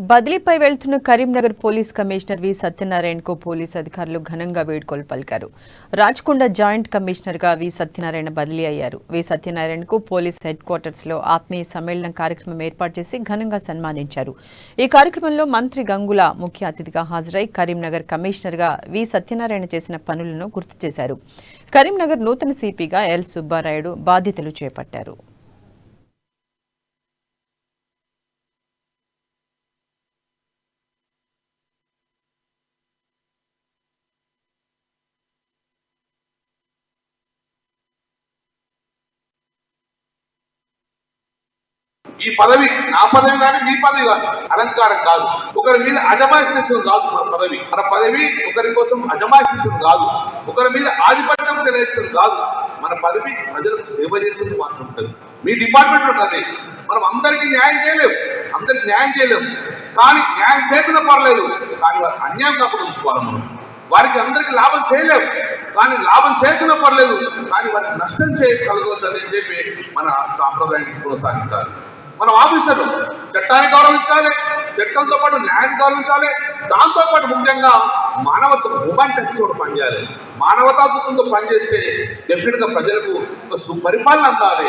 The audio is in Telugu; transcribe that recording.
బదిలీపై వెళ్తున్న కరీంనగర్ పోలీస్ కమిషనర్ వి సత్యనారాయణకు పోలీస్ అధికారులు ఘనంగా వేడుకలు పలికారు. రాచకొండ జాయింట్ కమిషనర్ గా వి సత్యనారాయణ బదిలీ అయ్యారు. వి సత్యనారాయణకు పోలీస్ హెడ్ క్వార్టర్స్ లో ఆత్మీయ సమ్మేళనం కార్యక్రమం ఏర్పాటు చేసి ఘనంగా సన్మానించారు. ఈ కార్యక్రమంలో మంత్రి గంగుల ముఖ్య అతిథిగా హాజరై కరీంనగర్ కమిషనర్ గా వి సత్యనారాయణ చేసిన పనులను గుర్తు చేశారు. కరీంనగర్ నూతన సిపిగా ఎల్ సుబ్బారాయుడు బాధ్యతలు చేపట్టారు. ఈ పదవి నా పదవి కానీ మీ పదవి కాదు, అలంకారం కాదు, ఒకరి మీద అజమాయిషం కాదు. మన పదవి ఒకరి కోసం అజమాయిషం కాదు, ఒకరి మీద ఆధిపత్యం తెలియచడం కాదు. మన పదవి ప్రజలకు సేవ చేసేది మాత్రం ఉంటుంది. మీ డిపార్ట్మెంట్ ఉంటుంది. మనం అందరికీ న్యాయం చేయలేము, కానీ న్యాయం చేయకుండా పర్లేదు, కానీ వారు అన్యాయం కాకుండా చూసుకోవాలి. మనం వారికి అందరికీ లాభం చేయలేము, కానీ లాభం చేయకుండా పర్లేదు, కానీ వారికి నష్టం చేయగలగొద్దని చెప్పి మన సాంప్రదాయాన్ని కొనసాగించాలి. మనం ఆఫీసర్లు చట్టాన్ని గౌరవించాలి, చట్టంతో పాటు న్యాయాన్ని గౌరవించాలి, దాంతో పాటు ముఖ్యంగా మానవత్వం హ్యూమన్ టచ్ కూడా పనిచేయాలి. మానవతాత్వంతో పనిచేస్తే డెఫినెట్ గా ప్రజలకు ఒక సుపరిపాలన అందాలి.